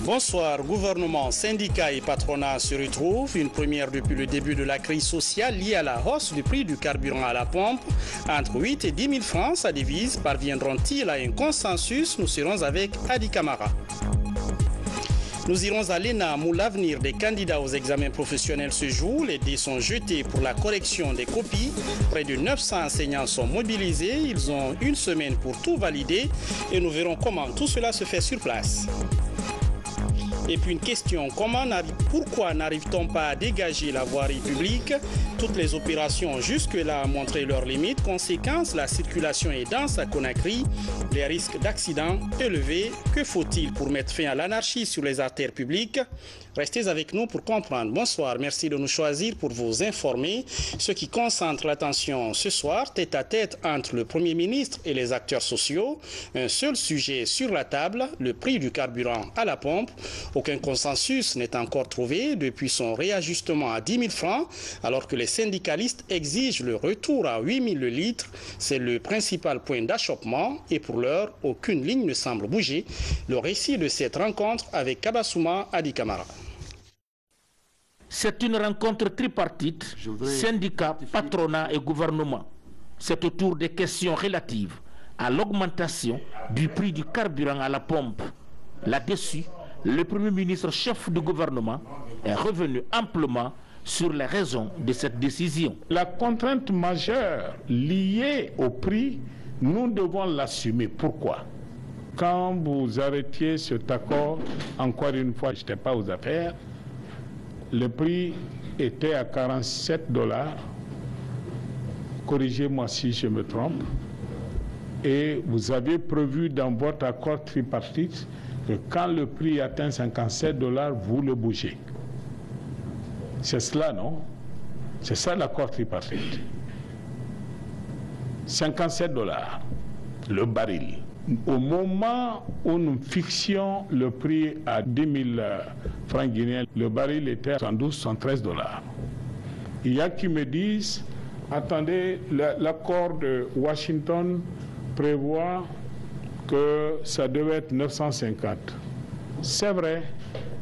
Bonsoir. Gouvernement, syndicats et patronat se retrouvent. Une première depuis le début de la crise sociale liée à la hausse du prix du carburant à la pompe. Entre 8 et 10 000 francs, sa devise. Parviendront-ils à un consensus? Nous serons avec Adi Kamara. Nous irons à l'ENAM où l'avenir des candidats aux examens professionnels se joue. Les dés sont jetés pour la correction des copies. Près de 900 enseignants sont mobilisés. Ils ont une semaine pour tout valider et nous verrons comment tout cela se fait sur place. Et puis une question, pourquoi n'arrive-t-on pas à dégager la voirie publique? Toutes les opérations jusque-là ont montré leurs limites. Conséquence, la circulation est dense à Conakry. Les risques d'accident élevés. Que faut-il pour mettre fin à l'anarchie sur les artères publiques? Restez avec nous pour comprendre. Bonsoir, merci de nous choisir pour vous informer. Ce qui concentre l'attention ce soir, tête à tête entre le Premier ministre et les acteurs sociaux. Un seul sujet sur la table, le prix du carburant à la pompe. Aucun consensus n'est encore trouvé depuis son réajustement à 10 000 francs, alors que les syndicalistes exigent le retour à 8 000 le litre. C'est le principal point d'achoppement et pour l'heure, aucune ligne ne semble bouger. Le récit de cette rencontre avec Kabassouma Adi Kamara. C'est une rencontre tripartite, syndicats, patronat et gouvernement. C'est autour des questions relatives à l'augmentation du prix du carburant à la pompe. Là-dessus, le Premier ministre chef du gouvernement est revenu amplement sur les raisons de cette décision. La contrainte majeure liée au prix, nous devons l'assumer. Pourquoi? Quand vous arrêtiez cet accord, encore une fois, je n'étais pas aux affaires, le prix était à 47 $. Corrigez-moi si je me trompe. Et vous avez prévu dans votre accord tripartite que quand le prix atteint 57 $, vous le bougez. C'est cela, non? C'est ça l'accord tripartite. 57 $, le baril. Au moment où nous fixions le prix à 10 000 francs guinéens, le baril était à 112, 113 $. Il y a qui me disent, attendez, l'accord de Washington prévoit que ça devait être 950. C'est vrai,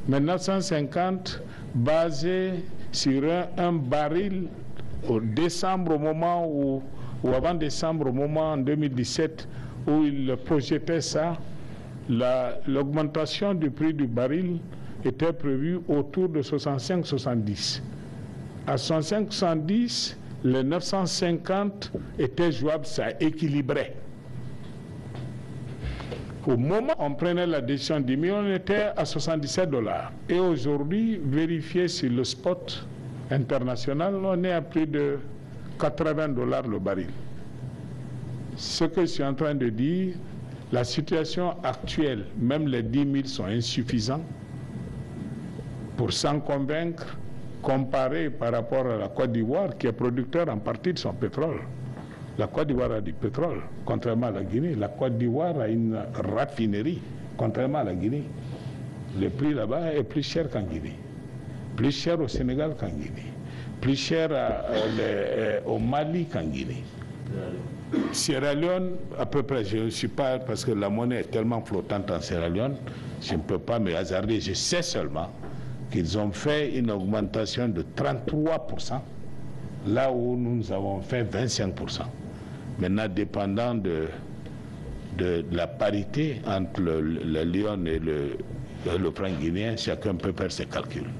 mais 950 basé sur un baril au décembre, au moment ou avant décembre, au moment en 2017 où il projetait ça, l'augmentation du prix du baril était prévue autour de 65-70. À 65-70, les 950 étaient jouables, ça équilibrait. Au moment où on prenait la décision de 10 000, on était à 77 $. Et aujourd'hui, vérifié sur le spot international, on est à plus de 80 $ le baril. Ce que je suis en train de dire, la situation actuelle, même les 10 000 sont insuffisants pour s'en convaincre, comparé par rapport à la Côte d'Ivoire, qui est producteur en partie de son pétrole. La Côte d'Ivoire a du pétrole, contrairement à la Guinée. La Côte d'Ivoire a une raffinerie, contrairement à la Guinée. Le prix là-bas est plus cher qu'en Guinée. Plus cher au Sénégal qu'en Guinée. Plus cher au Mali qu'en Guinée. Sierra Leone, à peu près, je ne suis pas, parce que la monnaie est tellement flottante en Sierra Leone, je ne peux pas me hasarder. Je sais seulement qu'ils ont fait une augmentation de 33%, là où nous avons fait 25%. Maintenant, dépendant de la parité entre le lion et le franc guinéen, chacun peut faire ses calculs.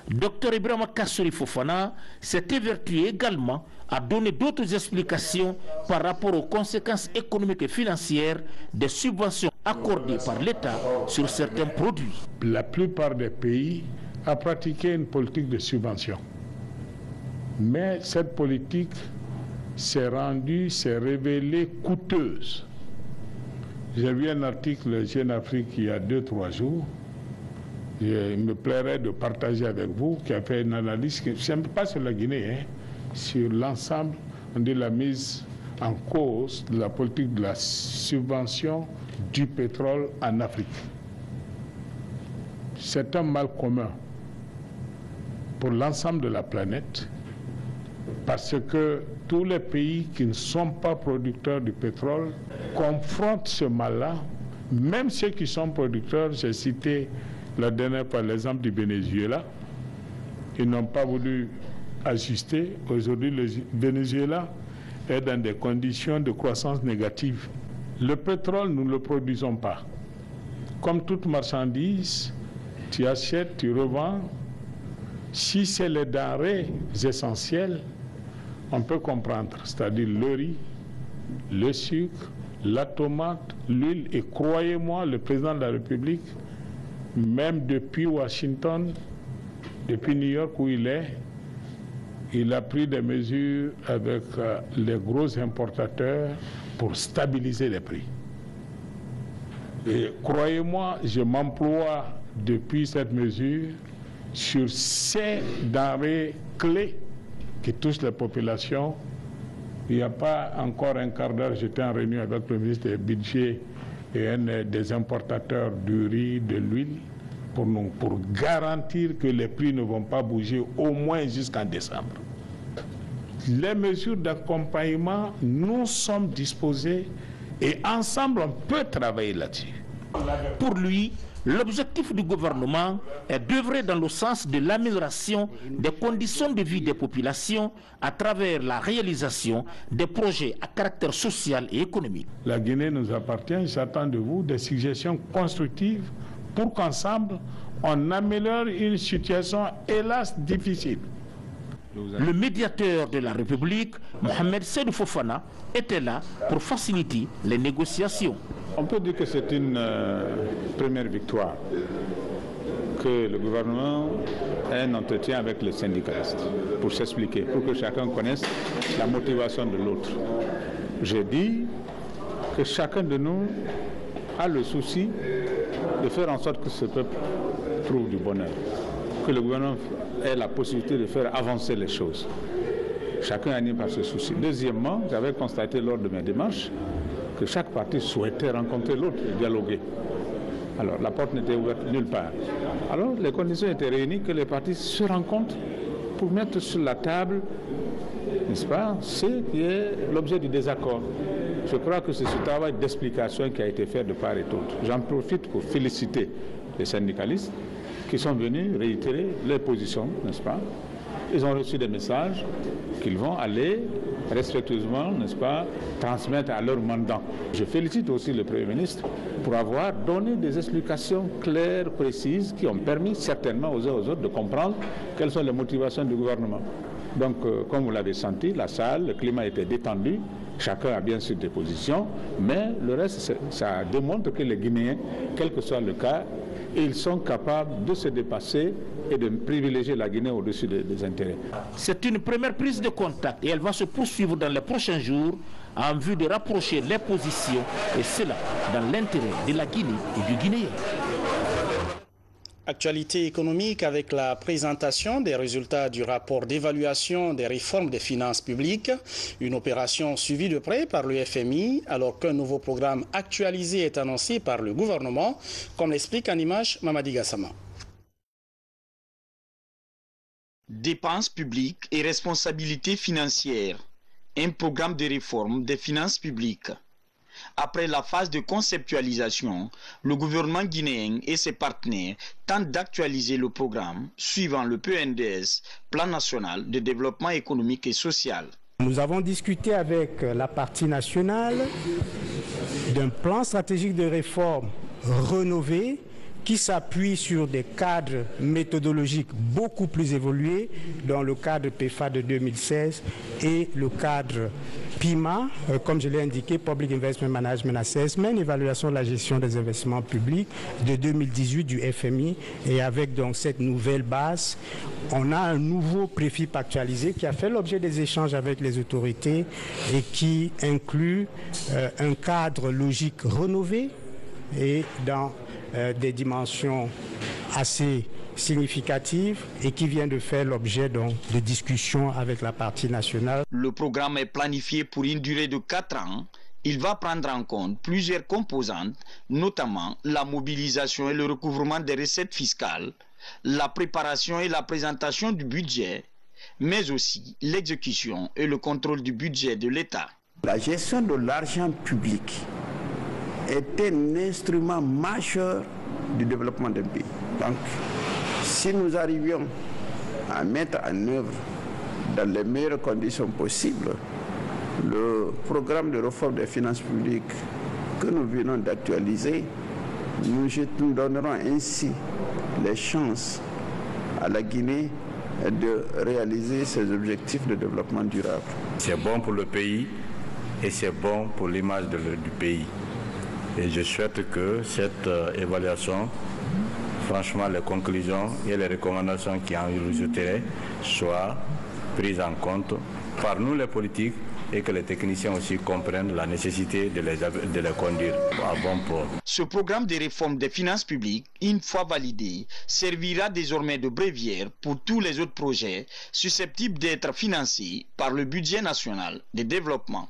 Dr Ibrahima Kassouri Fofana s'est évertué également à donner d'autres explications par rapport aux conséquences économiques et financières des subventions accordées par l'État sur certains produits. La plupart des pays ont pratiqué une politique de subvention. Mais cette politique s'est révélée coûteuse. J'ai vu un article de Jeune Afrique il y a 2-3 jours. Il me plairait de partager avec vous, qui a fait une analyse, pas sur la Guinée, sur l'ensemble de la mise en cause de la politique de la subvention du pétrole en Afrique. C'est un mal commun pour l'ensemble de la planète, parce que tous les pays qui ne sont pas producteurs du pétrole confrontent ce mal-là Même ceux qui sont producteurs, j'ai cité la dernière fois l'exemple du Venezuela, ils n'ont pas voulu ajuster. Aujourd'hui, le Venezuela est dans des conditions de croissance négative. Le pétrole, nous ne le produisons pas. Comme toute marchandise, tu achètes, tu revends. Si c'est les denrées essentielles, on peut comprendre, c'est-à-dire le riz, le sucre, la tomate, l'huile. Et croyez-moi, le président de la République, même depuis Washington, depuis New York où il est, il a pris des mesures avec les gros importateurs pour stabiliser les prix. Et croyez-moi, je m'emploie depuis cette mesure sur ces denrées clés qui touchent les populations. Il n'y a pas encore un quart d'heure, j'étais en réunion avec le ministre des Budgets et un des importateurs du riz, de l'huile, pour garantir que les prix ne vont pas bouger au moins jusqu'en décembre. Les mesures d'accompagnement, nous sommes disposés et ensemble on peut travailler là-dessus. Pour lui, l'objectif du gouvernement est d'œuvrer dans le sens de l'amélioration des conditions de vie des populations à travers la réalisation des projets à caractère social et économique. La Guinée nous appartient, j'attends de vous des suggestions constructives pour qu'ensemble on améliore une situation hélas difficile. Le médiateur de la République, Mohamed Seydou Fofana, était là pour faciliter les négociations. On peut dire que c'est une première victoire que le gouvernement ait un entretien avec les syndicalistes pour s'expliquer, pour que chacun connaisse la motivation de l'autre. J'ai dit que chacun de nous a le souci de faire en sorte que ce peuple trouve du bonheur, que le gouvernement ait la possibilité de faire avancer les choses. Chacun anime par ce souci. Deuxièmement, j'avais constaté lors de mes démarches que chaque parti souhaitait rencontrer l'autre et dialoguer. Alors, la porte n'était ouverte nulle part. Alors, les conditions étaient réunies que les partis se rencontrent pour mettre sur la table, n'est-ce pas, ce qui est l'objet du désaccord. Je crois que c'est ce travail d'explication qui a été fait de part et d'autre. J'en profite pour féliciter les syndicalistes qui sont venus réitérer leurs positions, n'est-ce pas. Ils ont reçu des messages qu'ils vont aller respectueusement, n'est-ce pas, transmettre à leur mandant. Je félicite aussi le Premier ministre pour avoir donné des explications claires, précises, qui ont permis certainement aux uns aux autres de comprendre quelles sont les motivations du gouvernement. Donc, comme vous l'avez senti, la salle, le climat était détendu, chacun a bien sûr des positions, mais le reste, ça démontre que les Guinéens, quel que soit le cas, ils sont capables de se dépasser et de privilégier la Guinée au-dessus des intérêts. C'est une première prise de contact et elle va se poursuivre dans les prochains jours en vue de rapprocher les positions, et cela dans l'intérêt de la Guinée et du Guinéen. Actualité économique avec la présentation des résultats du rapport d'évaluation des réformes des finances publiques, une opération suivie de près par le FMI alors qu'un nouveau programme actualisé est annoncé par le gouvernement, comme l'explique en image Mamadi Gassama. Dépenses publiques et responsabilités financières, un programme de réforme des finances publiques. Après la phase de conceptualisation, le gouvernement guinéen et ses partenaires tentent d'actualiser le programme suivant le PNDS, Plan national de développement économique et social. Nous avons discuté avec la partie nationale d'un plan stratégique de réforme rénové qui s'appuie sur des cadres méthodologiques beaucoup plus évolués dans le cadre PEFA de 2016 et le cadre PIMA, comme je l'ai indiqué, Public Investment Management Assessment, évaluation de la gestion des investissements publics de 2018 du FMI. Et avec donc cette nouvelle base, on a un nouveau préfip actualisé qui a fait l'objet des échanges avec les autorités et qui inclut un cadre logique rénové et dans des dimensions assez significatives et qui vient de faire l'objet de discussions avec la partie nationale. Le programme est planifié pour une durée de 4 ans. Il va prendre en compte plusieurs composantes, notamment la mobilisation et le recouvrement des recettes fiscales, la préparation et la présentation du budget, mais aussi l'exécution et le contrôle du budget de l'État. La gestion de l'argent public est un instrument majeur du développement d'un pays. Donc, si nous arrivions à mettre en œuvre dans les meilleures conditions possibles le programme de réforme des finances publiques que nous venons d'actualiser, nous donnerons ainsi les chances à la Guinée de réaliser ses objectifs de développement durable. C'est bon pour le pays et c'est bon pour l'image du pays. Et je souhaite que cette évaluation, franchement, les conclusions et les recommandations qui en résulteraient soient prises en compte par nous les politiques et que les techniciens aussi comprennent la nécessité de les conduire à bon port. Ce programme de réforme des finances publiques, une fois validé, servira désormais de bréviaire pour tous les autres projets susceptibles d'être financés par le budget national de développement.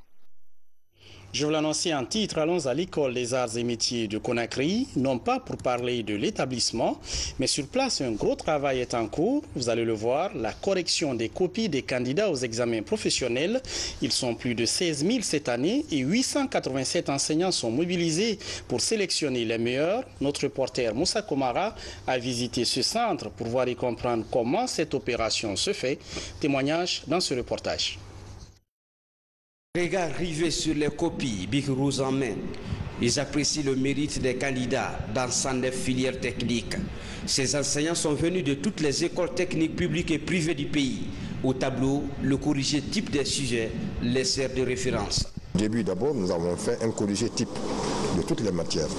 Je vous l'annonçais en titre, allons à l'école des arts et métiers de Conakry, non pas pour parler de l'établissement, mais sur place un gros travail est en cours. Vous allez le voir, la correction des copies des candidats aux examens professionnels. Ils sont plus de 16 000 cette année et 887 enseignants sont mobilisés pour sélectionner les meilleurs. Notre reporter Moussa Komara a visité ce centre pour voir et comprendre comment cette opération se fait. Témoignage dans ce reportage. Regard rivé sur les copies, bic rouge en main. Ils apprécient le mérite des candidats dans 109 filières techniques. Ces enseignants sont venus de toutes les écoles techniques publiques et privées du pays. Au tableau, le corrigé type des sujets les sert de référence. Au début, d'abord, nous avons fait un corrigé type de toutes les matières.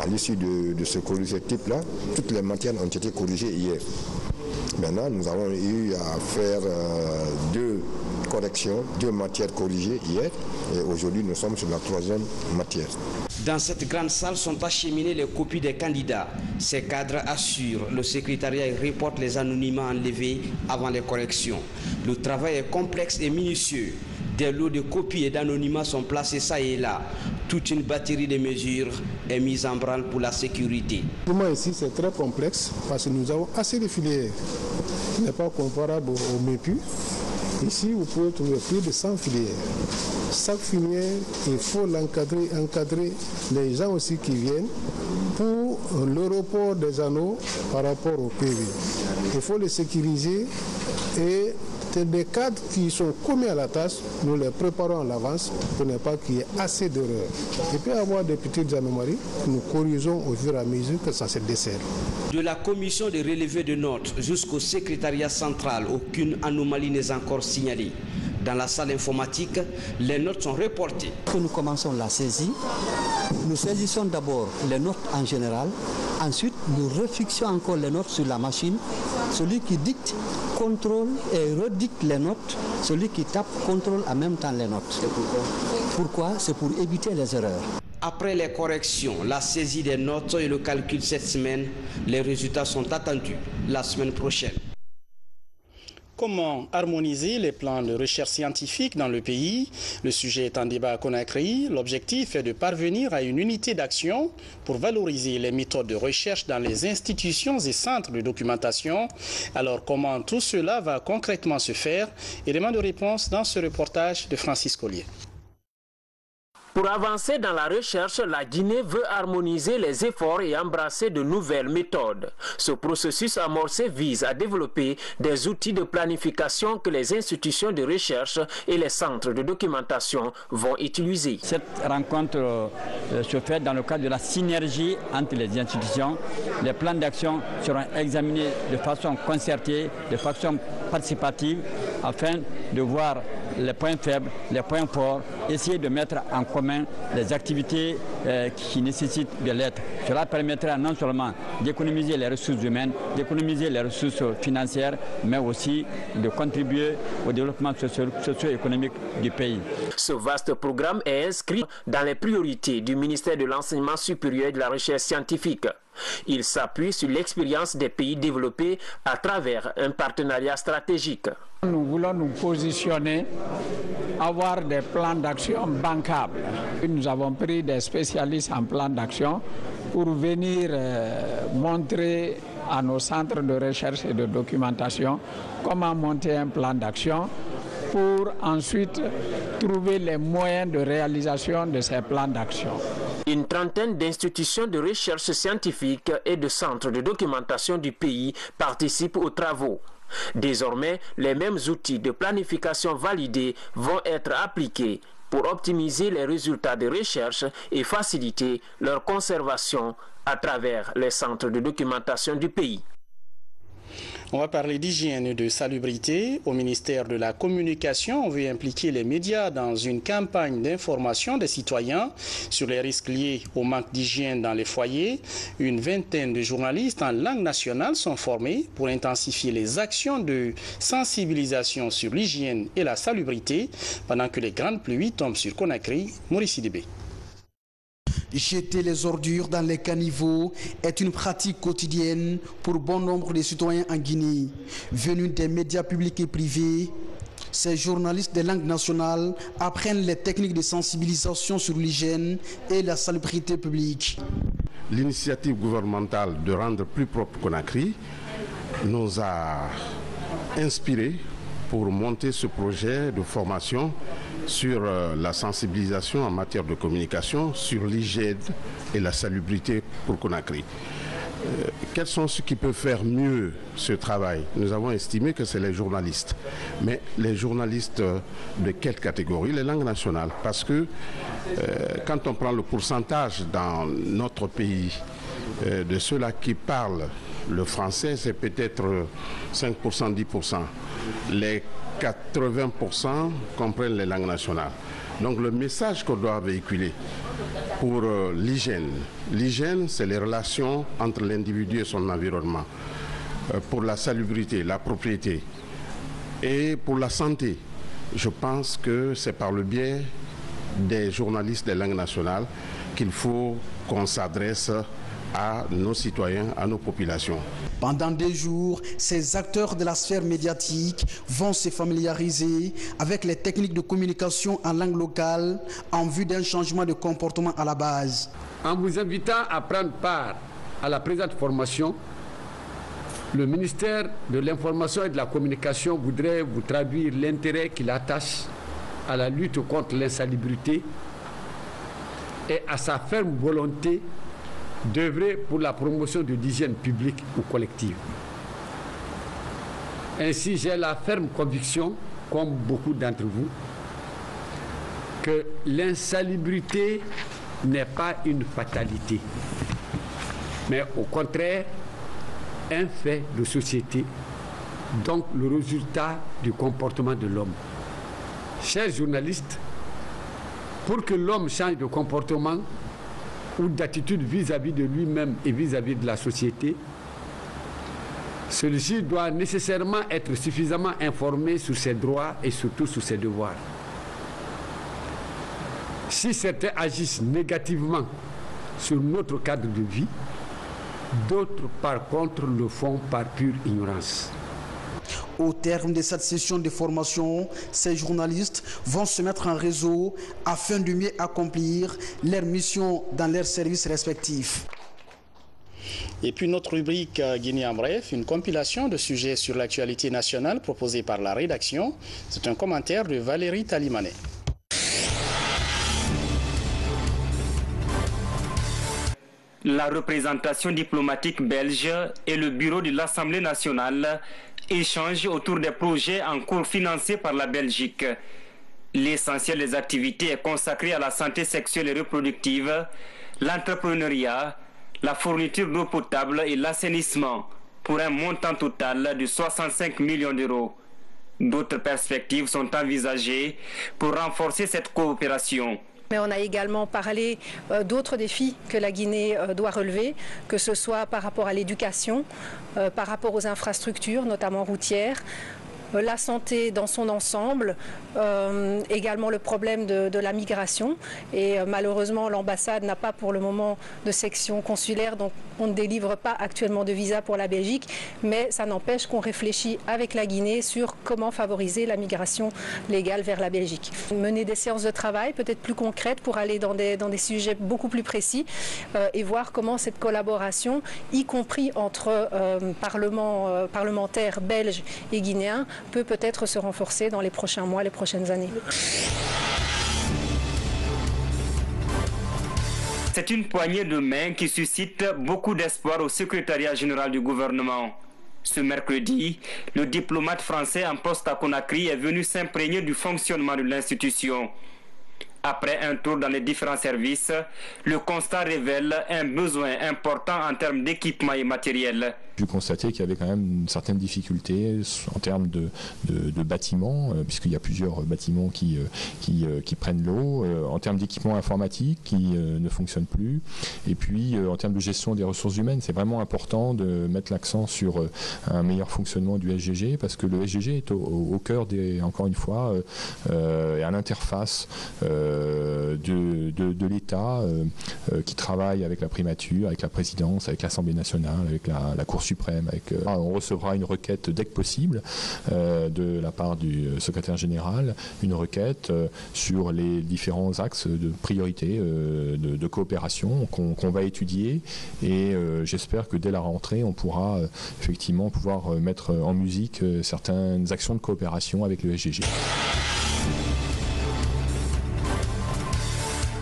À l'issue de ce corrigé type-là, toutes les matières ont été corrigées hier. Maintenant, nous avons eu à faire deux matières corrigées hier et aujourd'hui nous sommes sur la troisième matière. Dans cette grande salle sont acheminées les copies des candidats. Ces cadres assurent le secrétariat et reportent les anonymats enlevés avant les corrections. Le travail est complexe et minutieux. Des lots de copies et d'anonymats sont placés ça et là. Toute une batterie de mesures est mise en branle pour la sécurité. Pour moi ici c'est très complexe parce que nous avons assez de filières. Ce n'est pas comparable au MEPU. Ici, vous pouvez trouver plus de 100 filières. Chaque filière, il faut encadrer les gens aussi qui viennent pour le report des anneaux par rapport au PV. Il faut les sécuriser et des cadres qui sont commis à la tâche, nous les préparons à l'avance pour ne pas qu'il y ait assez d'erreurs. Il peut y avoir des petites anomalies que nous corrigeons au fur et à mesure que ça se dessert. De la commission de relevé de notes jusqu'au secrétariat central, aucune anomalie n'est encore signalée. Dans la salle informatique, les notes sont reportées. Nous commençons la saisie. Nous saisissons d'abord les notes en général. Ensuite, nous refixons encore les notes sur la machine. Celui qui dicte contrôle et redicte les notes. Celui qui tape contrôle en même temps les notes. Pourquoi? C'est pour éviter les erreurs. Après les corrections, la saisie des notes et le calcul cette semaine, les résultats sont attendus la semaine prochaine. Comment harmoniser les plans de recherche scientifique dans le pays? Le sujet est en débat à Conakry. L'objectif est de parvenir à une unité d'action pour valoriser les méthodes de recherche dans les institutions et centres de documentation. Alors comment tout cela va concrètement se faire? Élément de réponse dans ce reportage de Francis Collier. Pour avancer dans la recherche, la Guinée veut harmoniser les efforts et embrasser de nouvelles méthodes. Ce processus amorcé vise à développer des outils de planification que les institutions de recherche et les centres de documentation vont utiliser. Cette rencontre se fait dans le cadre de la synergie entre les institutions. Les plans d'action seront examinés de façon concertée, de façon participative, afin de voir les points faibles, les points forts, essayer de mettre en commun les activités qui nécessitent de l'aide. Cela permettra non seulement d'économiser les ressources humaines, d'économiser les ressources financières, mais aussi de contribuer au développement socio-économique du pays. Ce vaste programme est inscrit dans les priorités du ministère de l'Enseignement supérieur et de la Recherche scientifique. Il s'appuie sur l'expérience des pays développés à travers un partenariat stratégique. Nous voulons nous positionner, avoir des plans d'action bancables. Nous avons pris des spécialistes en plan d'action pour venir montrer à nos centres de recherche et de documentation comment monter un plan d'action pour ensuite trouver les moyens de réalisation de ces plans d'action. Une trentaine d'institutions de recherche scientifique et de centres de documentation du pays participent aux travaux. Désormais, les mêmes outils de planification validés vont être appliqués pour optimiser les résultats de recherche et faciliter leur conservation à travers les centres de documentation du pays. On va parler d'hygiène et de salubrité. Au ministère de la Communication, on veut impliquer les médias dans une campagne d'information des citoyens sur les risques liés au manque d'hygiène dans les foyers. Une vingtaine de journalistes en langue nationale sont formés pour intensifier les actions de sensibilisation sur l'hygiène et la salubrité pendant que les grandes pluies tombent sur Conakry. Maurice Sidibé. Jeter les ordures dans les caniveaux est une pratique quotidienne pour bon nombre de citoyens en Guinée. Venus des médias publics et privés, ces journalistes des langues nationales apprennent les techniques de sensibilisation sur l'hygiène et la salubrité publique. L'initiative gouvernementale de rendre plus propre Conakry nous a inspirés pour monter ce projet de formation sur la sensibilisation en matière de communication, sur l'hygiène et la salubrité pour Conakry. Quels sont ceux qui peuvent faire mieux ce travail? Nous avons estimé que c'est les journalistes. Mais les journalistes de quelle catégorie? Les langues nationales. Parce que quand on prend le pourcentage dans notre pays de ceux-là qui parlent le français, c'est peut-être 5%, 10%. Les 80% comprennent les langues nationales. Donc le message qu'on doit véhiculer pour l'hygiène. L'hygiène, c'est les relations entre l'individu et son environnement. Pour la salubrité, la propriété. Et pour la santé, je pense que c'est par le biais des journalistes des langues nationales qu'il faut qu'on s'adresse à nos citoyens, à nos populations. Pendant des jours, ces acteurs de la sphère médiatique vont se familiariser avec les techniques de communication en langue locale en vue d'un changement de comportement à la base. En vous invitant à prendre part à la présente formation, le ministère de l'Information et de la Communication voudrait vous traduire l'intérêt qu'il attache à la lutte contre l'insalubrité et à sa ferme volonté d'œuvrer pour la promotion de l'hygiène publique ou collective. Ainsi, j'ai la ferme conviction, comme beaucoup d'entre vous, que l'insalubrité n'est pas une fatalité, mais au contraire, un fait de société, donc le résultat du comportement de l'homme. Chers journalistes, pour que l'homme change de comportement ou d'attitude vis-à-vis de lui-même et vis-à-vis de la société, celui-ci doit nécessairement être suffisamment informé sur ses droits et surtout sur ses devoirs. Si certains agissent négativement sur notre cadre de vie, d'autres par contre le font par pure ignorance. Au terme de cette session de formation, ces journalistes vont se mettre en réseau afin de mieux accomplir leur mission dans leurs services respectifs. Et puis notre rubrique Guinée en bref, une compilation de sujets sur l'actualité nationale proposée par la rédaction. C'est un commentaire de Valérie Talimanet. La représentation diplomatique belge et le bureau de l'Assemblée nationale échangent autour des projets en cours financés par la Belgique. L'essentiel des activités est consacré à la santé sexuelle et reproductive, l'entrepreneuriat, la fourniture d'eau potable et l'assainissement, pour un montant total de 65 millions d'euros. D'autres perspectives sont envisagées pour renforcer cette coopération. Mais on a également parlé d'autres défis que la Guinée doit relever, que ce soit par rapport à l'éducation, par rapport aux infrastructures, notamment routières, la santé dans son ensemble, également le problème de la migration. Et malheureusement, l'ambassade n'a pas pour le moment de section consulaire, donc on ne délivre pas actuellement de visa pour la Belgique, mais ça n'empêche qu'on réfléchit avec la Guinée sur comment favoriser la migration légale vers la Belgique. Mener des séances de travail peut-être plus concrètes pour aller dans des sujets beaucoup plus précis et voir comment cette collaboration, y compris entre parlementaires belges et guinéens, peut peut-être se renforcer dans les prochains mois, les prochaines années. C'est une poignée de main qui suscite beaucoup d'espoir au secrétariat général du gouvernement. Ce mercredi, le diplomate français en poste à Conakry est venu s'imprégner du fonctionnement de l'institution. Après un tour dans les différents services, le constat révèle un besoin important en termes d'équipement et matériel. J'ai constaté qu'il y avait quand même une certaine difficulté en termes de bâtiments, puisqu'il y a plusieurs bâtiments qui prennent l'eau, en termes d'équipement informatique qui ne fonctionne plus, et puis en termes de gestion des ressources humaines. C'est vraiment important de mettre l'accent sur un meilleur fonctionnement du SGG, parce que le SGG est au cœur, encore une fois, et à l'interface de l'État qui travaille avec la primature, avec la présidence, avec l'Assemblée nationale, avec la Cour suprême. On recevra une requête dès que possible de la part du secrétaire général, une requête sur les différents axes de priorité de coopération qu'on va étudier, et j'espère que dès la rentrée on pourra effectivement mettre en musique certaines actions de coopération avec le SGG.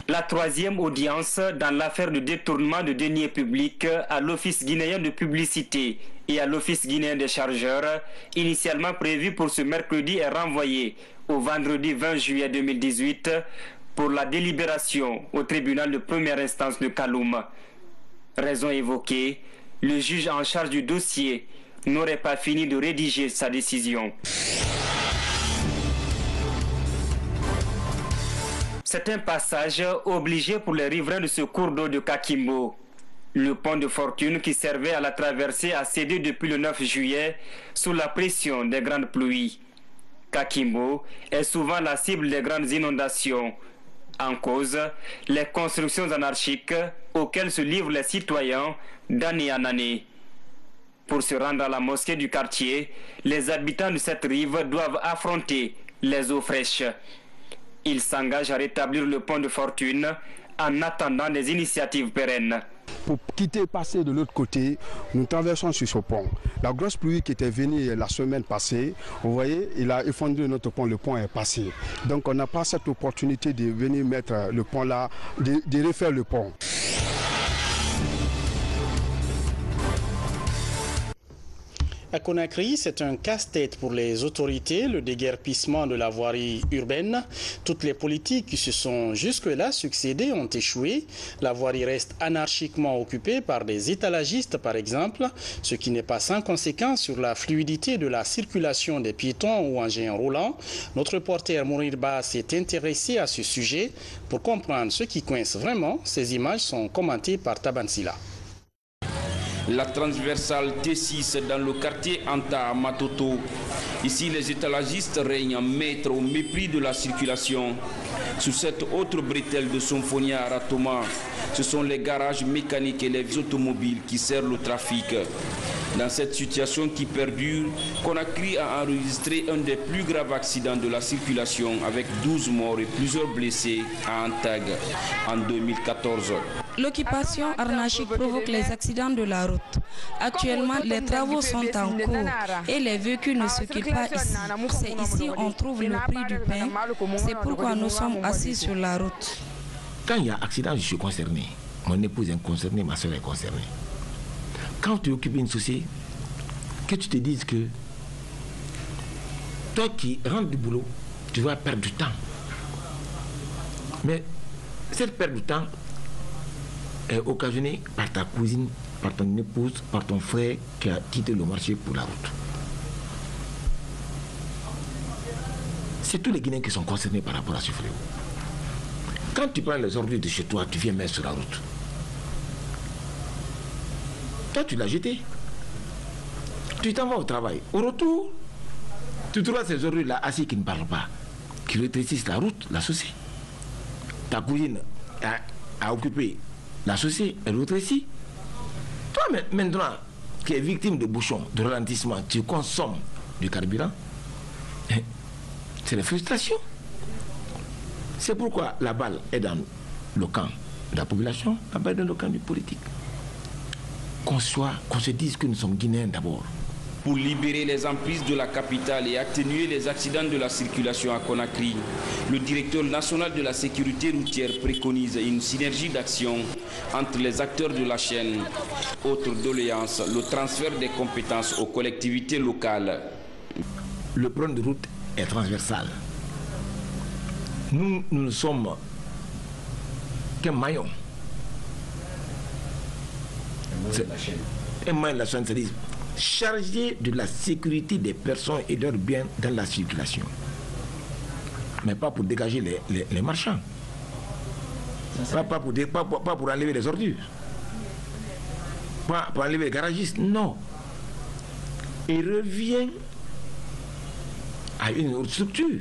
La troisième audience dans l'affaire de détournement de deniers publics à l'Office guinéen de publicité et à l'Office guinéen des chargeurs, initialement prévue pour ce mercredi, est renvoyée au vendredi 20 juillet 2018 pour la délibération au tribunal de première instance de Kaloum. Raison évoquée, le juge en charge du dossier n'aurait pas fini de rédiger sa décision. C'est un passage obligé pour les riverains de ce cours d'eau de Kakimbo. Le pont de fortune qui servait à la traversée a cédé depuis le 9 juillet sous la pression des grandes pluies. Kakimbo est souvent la cible des grandes inondations. En cause, les constructions anarchiques auxquelles se livrent les citoyens d'année en année. Pour se rendre à la mosquée du quartier, les habitants de cette rive doivent affronter les eaux fraîches. Il s'engage à rétablir le pont de fortune en attendant des initiatives pérennes. Pour quitter, passer de l'autre côté, nous traversons sur ce pont. La grosse pluie qui était venue la semaine passée, vous voyez, il a effondré notre pont, le pont est passé. Donc on n'a pas cette opportunité de venir mettre le pont là, de refaire le pont. À Conakry, c'est un casse-tête pour les autorités, le déguerpissement de la voirie urbaine. Toutes les politiques qui se sont jusque-là succédées ont échoué. La voirie reste anarchiquement occupée par des étalagistes, par exemple, ce qui n'est pas sans conséquence sur la fluidité de la circulation des piétons ou engins roulants. Notre reporter Mourir Ba s'est intéressé à ce sujet. Pour comprendre ce qui coince vraiment, ces images sont commentées par Tabansila. La transversale T6 dans le quartier Anta à Matoto. Ici, les étalagistes règnent en maître au mépris de la circulation. Sur cette autre bretelle de Symphonia à Ratoma, ce sont les garages mécaniques et les automobiles qui servent le trafic. Dans cette situation qui perdure, Conakry a enregistré un des plus graves accidents de la circulation avec 12 morts et plusieurs blessés à Antag en 2014. L'occupation anarchique provoque les accidents de la route. Actuellement, les travaux sont en cours et les véhicules ne circulent pas ici. C'est ici qu'on trouve le prix du pain. C'est pourquoi nous sommes assis sur la route. Quand il y a accident, je suis concerné. Mon épouse est concernée, ma soeur est concernée. Quand tu occupes une société, que tu te dises que toi qui rentres du boulot, tu vas perdre du temps. Mais cette perte de temps est occasionnée par ta cousine, par ton épouse, par ton frère qui a quitté le marché pour la route. C'est tous les Guinéens qui sont concernés par rapport à ce fléau. Quand tu prends les ordures de chez toi, tu viens mettre sur la route. Toi, tu l'as jeté. Tu t'en vas au travail. Au retour, tu trouves ces ordures-là assis qui ne parlent pas, qui rétrécissent la route, la chaussée. Ta cousine a occupé la chaussée, elle rétrécit. Toi, maintenant, qui es victime de bouchons, de ralentissement, tu consommes du carburant. C'est la frustration. C'est pourquoi la balle est dans le camp de la population, la balle est dans le camp du politique. Qu'on se dise que nous sommes Guinéens d'abord. Pour libérer les emprises de la capitale et atténuer les accidents de la circulation à Conakry, le directeur national de la sécurité routière préconise une synergie d'action entre les acteurs de la chaîne. Autre doléance, le transfert des compétences aux collectivités locales. Le problème de route est transversal. Nous ne sommes qu'un maillon. Un maillon de la chaîne, c'est-à-dire chargé de la sécurité des personnes et de leurs biens dans la circulation. Mais pas pour dégager les marchands. Pas pour enlever les ordures. Pas pour enlever les garagistes. Non. Il revient à une autre structure.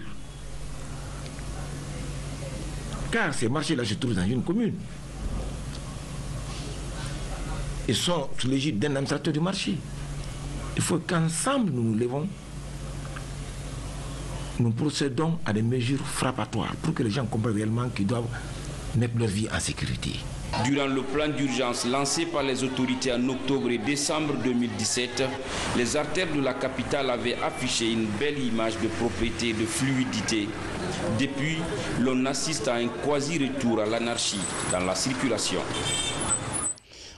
Car ces marchés-là se trouvent dans une commune. Ils sont sous l'égide d'un administrateur du marché. Il faut qu'ensemble nous nous levons, nous procédons à des mesures frappatoires pour que les gens comprennent réellement qu'ils doivent mettre leur vie en sécurité. Durant le plan d'urgence lancé par les autorités en octobre et décembre 2017, les artères de la capitale avaient affiché une belle image de propreté et de fluidité. Depuis, l'on assiste à un quasi-retour à l'anarchie dans la circulation.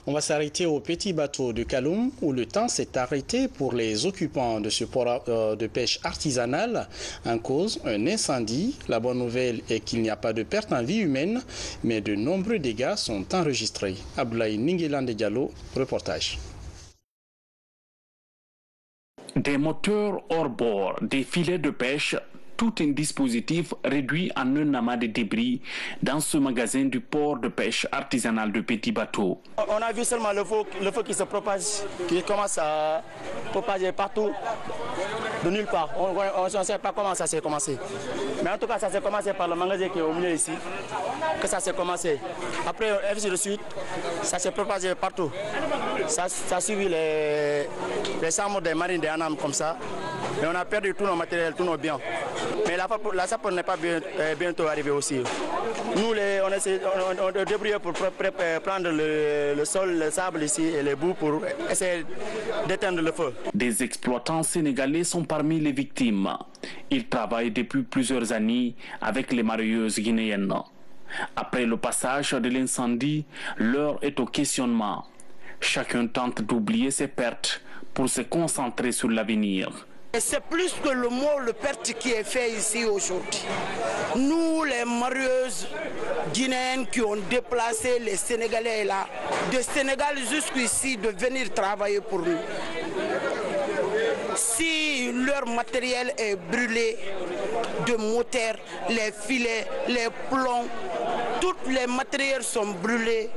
On va s'arrêter au petit bateau de Kaloum où le temps s'est arrêté pour les occupants de ce port de pêche artisanale en cause un incendie. La bonne nouvelle est qu'il n'y a pas de perte en vie humaine, mais de nombreux dégâts sont enregistrés. Abdoulaye Ninguelande Diallo, reportage. Des moteurs hors bord, des filets de pêche, tout un dispositif réduit en un amas de débris dans ce magasin du port de pêche artisanal de Petit Bateau. On a vu seulement le feu qui se propage, qui commence à propager partout, de nulle part. On ne sait pas comment ça s'est commencé. Mais en tout cas, ça s'est commencé par le magasin qui est au milieu ici, que ça s'est commencé. Après, ainsi de suite, ça s'est propagé partout. Ça a suivi les chambres des marines des Anam comme ça. Et on a perdu tous nos matériels, tous nos biens. Mais la SAP n'est pas bientôt arrivée aussi. Nous, on essaie de débrouiller pour prendre le sol, le sable ici et les boues pour essayer d'éteindre le feu. Des exploitants sénégalais sont parmi les victimes. Ils travaillent depuis plusieurs années avec les mareyeuses guinéennes. Après le passage de l'incendie, l'heure est au questionnement. Chacun tente d'oublier ses pertes pour se concentrer sur l'avenir. C'est plus que le mot, le perte qui est fait ici aujourd'hui. Nous, les marieuses guinéennes qui ont déplacé les Sénégalais là, de Sénégal jusqu'ici, de venir travailler pour nous. Si leur matériel est brûlé, de moteurs, les filets, les plombs, tous les matériels sont brûlés.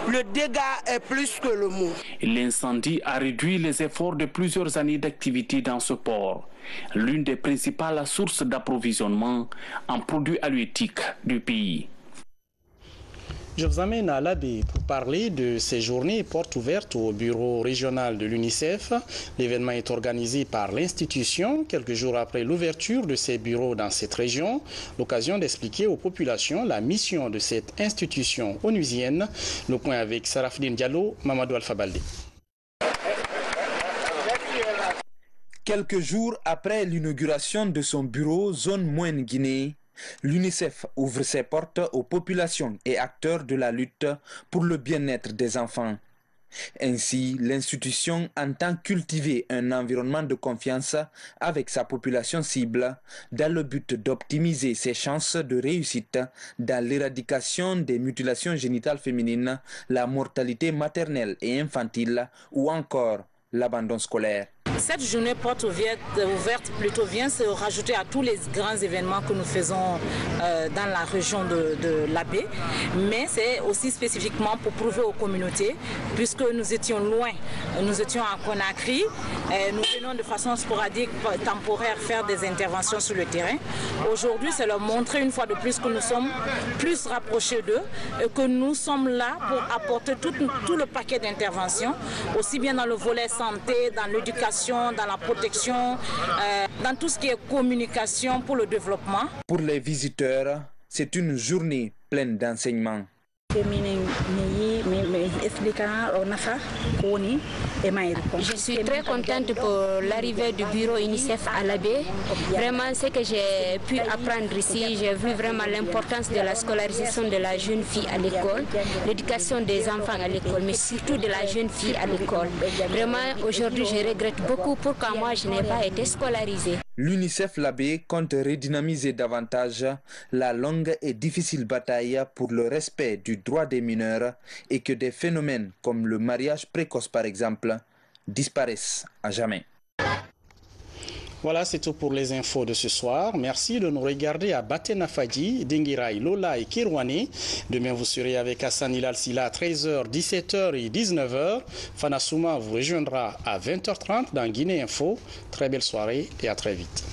Le dégât est plus que le mot. L'incendie a réduit les efforts de plusieurs années d'activité dans ce port, l'une des principales sources d'approvisionnement en produits halieutiques du pays. Je vous amène à l'Abbé pour parler de ces journées portes ouvertes au bureau régional de l'UNICEF. L'événement est organisé par l'institution quelques jours après l'ouverture de ces bureaux dans cette région. L'occasion d'expliquer aux populations la mission de cette institution onusienne. Le point avec Sarafdine Diallo, Mamadou Alpha Baldé. Quelques jours après l'inauguration de son bureau zone Moyenne Guinée, l'UNICEF ouvre ses portes aux populations et acteurs de la lutte pour le bien-être des enfants. Ainsi, l'institution entend cultiver un environnement de confiance avec sa population cible dans le but d'optimiser ses chances de réussite dans l'éradication des mutilations génitales féminines, la mortalité maternelle et infantile ou encore l'abandon scolaire. Cette journée porte ouverte vient se rajouter à tous les grands événements que nous faisons dans la région de l'Abbé, mais c'est aussi spécifiquement pour prouver aux communautés, puisque nous étions loin, nous étions à Conakry, nous venons de façon sporadique, temporaire, faire des interventions sur le terrain. Aujourd'hui, c'est leur montrer une fois de plus que nous sommes plus rapprochés d'eux et que nous sommes là pour apporter tout le paquet d'interventions, aussi bien dans le volet santé, dans l'éducation, dans la protection, dans tout ce qui est communication pour le développement. Pour les visiteurs, c'est une journée pleine d'enseignements. Je suis très contente pour l'arrivée du bureau UNICEF à l'Abbé. Vraiment, ce que j'ai pu apprendre ici, j'ai vu vraiment l'importance de la scolarisation de la jeune fille à l'école, l'éducation des enfants à l'école, mais surtout de la jeune fille à l'école. Vraiment, aujourd'hui, je regrette beaucoup pourquoi moi, je n'ai pas été scolarisée. L'UNICEF l'Abbé compte redynamiser davantage la longue et difficile bataille pour le respect du droit des mineurs et que des phénomènes comme le mariage précoce par exemple disparaissent à jamais. Voilà, c'est tout pour les infos de ce soir. Merci de nous regarder à Batena Fadji, Dingirai, Lola et Kirwane. Demain, vous serez avec Hassan Hilal Silla à 13h, 17h et 19h. Fanasouma vous rejoindra à 20h30 dans Guinée Info. Très belle soirée et à très vite.